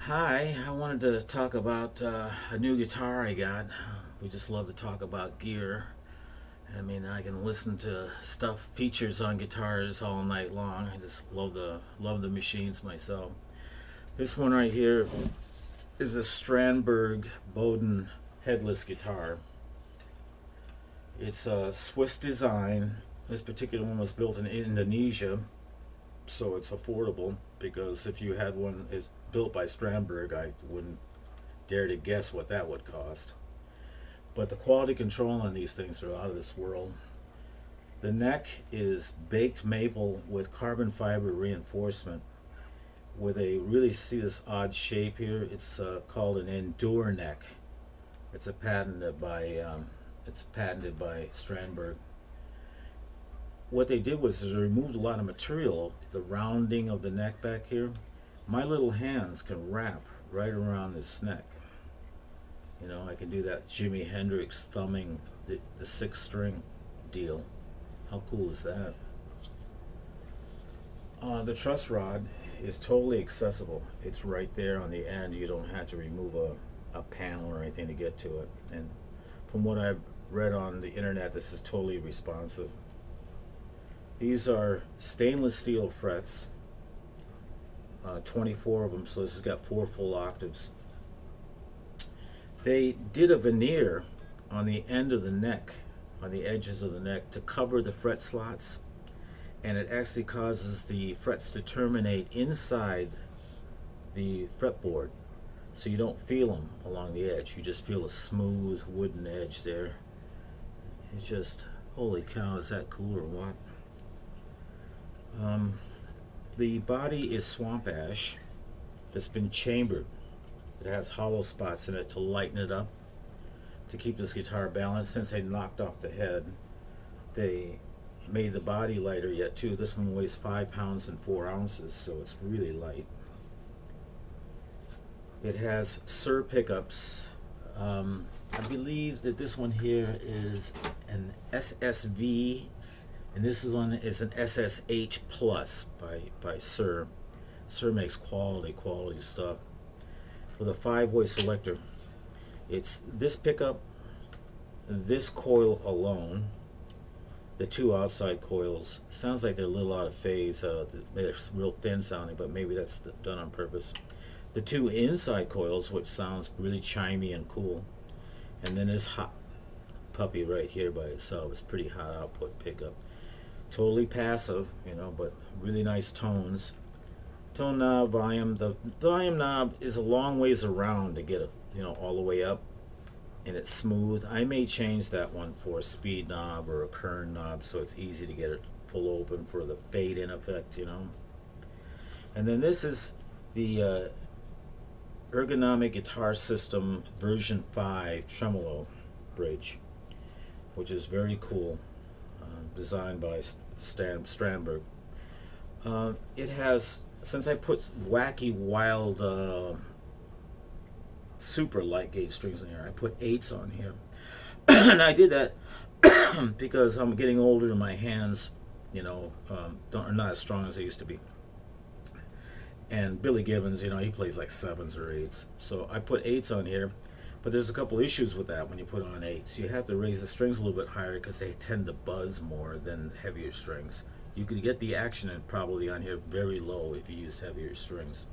Hi, I wanted to talk about a new guitar I got. We just love to talk about gear. I mean, I can listen to stuff, features on guitars all night long. I just love the machines myself. This one right here is a Strandberg Bowden headless guitar. It's a Swiss design. This particular one was built in Indonesia, so it's affordable because if you had one is built by Strandberg, I wouldn't dare to guess what that would cost. But the quality control on these things are out of this world. The neck is baked maple with carbon fiber reinforcement with a really see this odd shape here. It's called an endure neck. It's a patented by Strandberg. What they did was they removed a lot of material, the rounding of the neck back here. My little hands can wrap right around this neck. You know, I can do that Jimi Hendrix thumbing the sixth string deal. How cool is that? The truss rod is totally accessible. It's right there on the end. You don't have to remove a panel or anything to get to it. And from what I've read on the internet, this is totally responsive. These are stainless steel frets, 24 of them, so this has got 4 full octaves. They did a veneer on the end of the neck, on the edges of the neck, to cover the fret slots, and it actually causes the frets to terminate inside the fretboard, so you don't feel them along the edge. You just feel a smooth wooden edge there. It's just, holy cow, is that cool or what? The body is swamp ash that's been chambered. It has hollow spots in it to lighten it up, to keep this guitar balanced. Since they knocked off the head, they made the body lighter yet too. This one weighs 5 pounds and 4 ounces, so it's really light. It has Suhr pickups. I believe that this one here is an SSV, and this one is an SSH plus by Suhr. Suhr makes quality stuff. With a 5-way selector, it's this pickup, this coil alone, the 2 outside coils. Sounds like they're a little out of phase. They're real thin sounding, but maybe that's done on purpose. The 2 inside coils, which sounds really chimey and cool, and then this hot puppy right here by itself. It's pretty hot output pickup. Totally passive, you know, but really nice tones. Tone knob, volume. The volume knob is a long ways around to get it, you know, all the way up, and it's smooth. I may change that one for a speed knob or a kern knob, so it's easy to get it full open for the fade in effect, you know. And then this is the Ergonomic Guitar System version 5 tremolo bridge, which is very cool, designed by Strandberg. It has, since I put wacky wild super light gauge strings in here, I put 8s on here. And I did that because I'm getting older and my hands, you know, are not as strong as they used to be. And Billy Gibbons, you know, he plays like 7s or 8s. So I put 8s on here, but there's a couple issues with that when you put on 8s. You have to raise the strings a little bit higher because they tend to buzz more than heavier strings. You could get the action probably on here very low if you used heavier strings.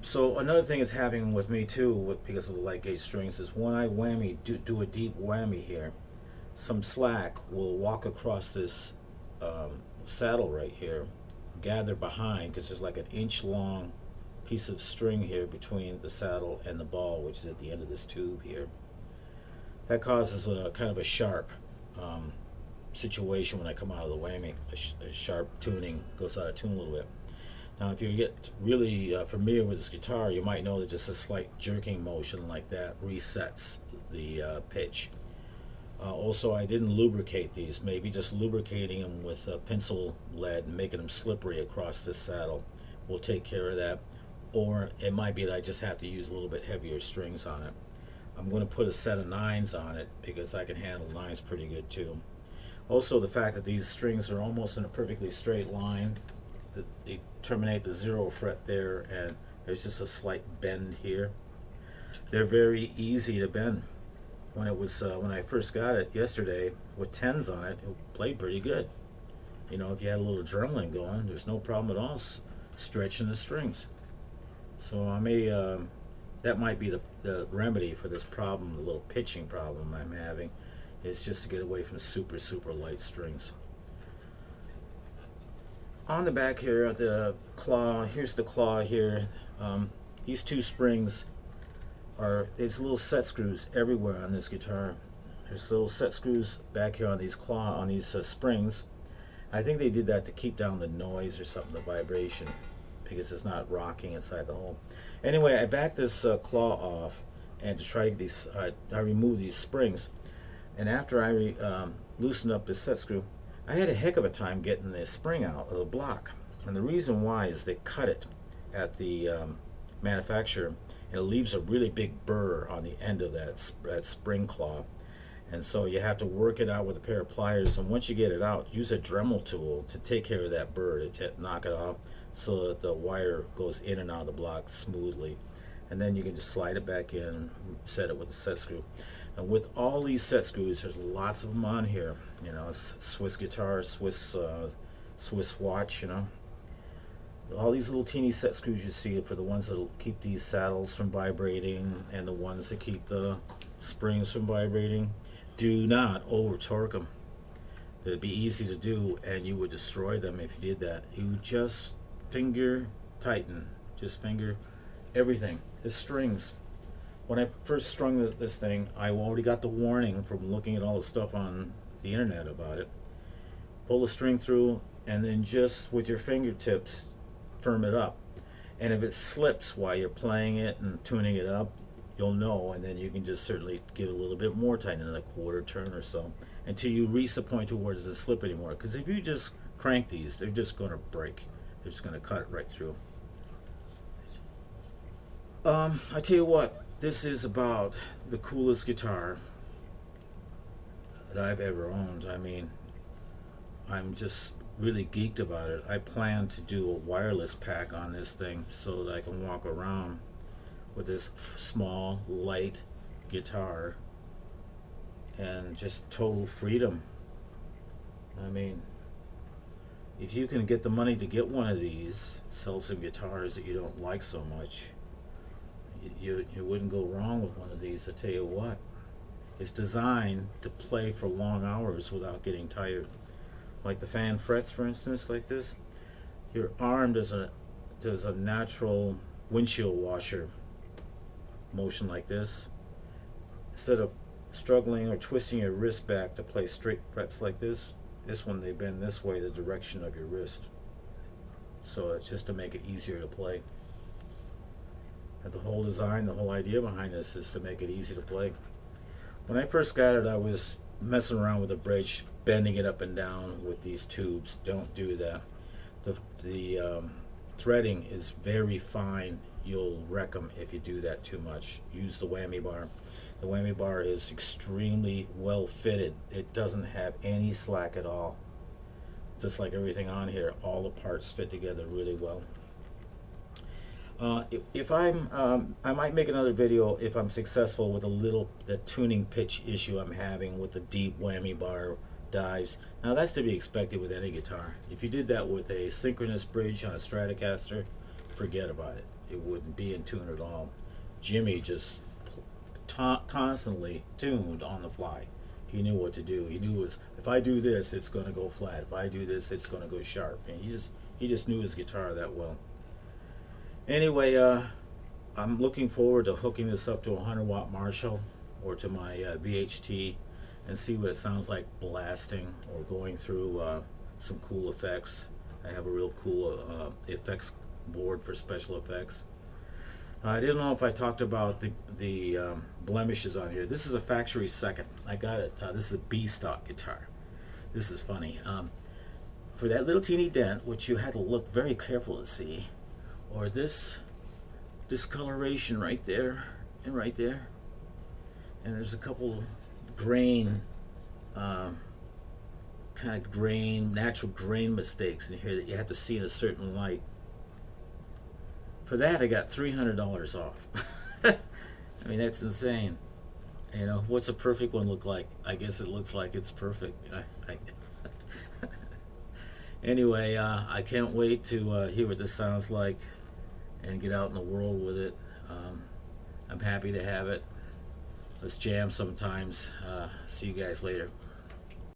So another thing is having with me too, because of the light gauge strings, is when I whammy, do a deep whammy here, some slack will walk across this saddle right here, gather behind, because there's like an inch long piece of string here between the saddle and the ball, which is at the end of this tube here. That causes a kind of a sharp situation when I come out of the whammy. A sharp tuning, goes out of tune a little bit. Now if you get really familiar with this guitar, you might know that just a slight jerking motion like that resets the pitch. Also, I didn't lubricate these. Maybe just lubricating them with pencil lead and making them slippery across this saddle will take care of that. Or it might be that I just have to use a little bit heavier strings on it. I'm going to put a set of 9s on it because I can handle 9s pretty good too. Also, the fact that these strings are almost in a perfectly straight line, terminate the 0 fret there, and there's just a slight bend here. They're very easy to bend. When I first got it yesterday with 10s on it, it played pretty good. You know, if you had a little adrenaline going, there's no problem at all stretching the strings. So I may that might be the remedy for this problem, the little pitching problem I'm having, is just to get away from super light strings. On the back here, the claw, here's the claw here. These two springs there's little set screws everywhere on this guitar. There's little set screws back here on these springs. I think they did that to keep down the noise or something, the vibration, because it's not rocking inside the hole. Anyway, I backed this claw off, and to try to get these, I removed these springs. And after I loosened up this set screw, I had a heck of a time getting the spring out of the block. And the reason why is they cut it at the manufacturer, and it leaves a really big burr on the end of that spring claw. And so you have to work it out with a pair of pliers, and once you get it out, use a Dremel tool to take care of that burr, to knock it off so that the wire goes in and out of the block smoothly. And then you can just slide it back in, set it with a set screw. And with all these set screws, there's lots of them on here. You know, Swiss guitar, Swiss watch, you know. All these little teeny set screws you see for the ones that keep these saddles from vibrating, and the ones that keep the springs from vibrating. Do not over torque them. It'd be easy to do, and you would destroy them if you did that. You just finger tighten, just finger everything. The strings. When I first strung this thing, I already got the warning from looking at all the stuff on the internet about it. Pull the string through, and then just with your fingertips firm it up. And if it slips while you're playing it and tuning it up, you'll know, and then you can just certainly give it a little bit more time, another quarter turn or so, until you reach the point to where it doesn't slip anymore. Because if you just crank these, they're just going to break. They're just going to cut it right through. I tell you what, this is about the coolest guitar that I've ever owned. I mean, I'm just really geeked about it. I plan to do a wireless pack on this thing so that I can walk around with this small, light guitar and just total freedom. I mean, if you can get the money to get one of these, sell some guitars that you don't like so much, you wouldn't go wrong with one of these. I tell you what, it's designed to play for long hours without getting tired. Like the fan frets, for instance, like this, your arm does a natural windshield washer motion like this. Instead of struggling or twisting your wrist back to play straight frets like this one they bend this way, the direction of your wrist. So it's just to make it easier to play. And the whole design, the whole idea behind this is to make it easy to play. When I first got it, I was messing around with the bridge, bending it up and down with these tubes. Don't do that. The threading is very fine. You'll wreck them if you do that too much. Use the whammy bar. The whammy bar is extremely well fitted. It doesn't have any slack at all. Just like everything on here, all the parts fit together really well. I might make another video if I'm successful with the tuning pitch issue I'm having with the deep whammy bar dives. Now that's to be expected with any guitar. If you did that with a synchronous bridge on a Stratocaster, forget about it. It wouldn't be in tune at all. Jimmy just constantly tuned on the fly. He knew what to do. He knew if I do this, it's going to go flat. If I do this, it's going to go sharp. And he just knew his guitar that well. Anyway, I'm looking forward to hooking this up to a 100-watt Marshall or to my VHT and see what it sounds like blasting or going through some cool effects. I have a real cool effects board for special effects. I didn't know if I talked about the blemishes on here. This is a factory second. I got it. This is a B-stock guitar. This is funny. For that little teeny dent, which you had to look very careful to see, or this discoloration right there and right there, and there's a couple grain, kind of grain, natural grain mistakes in here that you have to see in a certain light. For that, I got $300 off. I mean, that's insane. You know, what's a perfect one look like? I guess it looks like it's perfect. Anyway, I can't wait to hear what this sounds like and get out in the world with it. I'm happy to have it. Let's jam sometimes. See you guys later.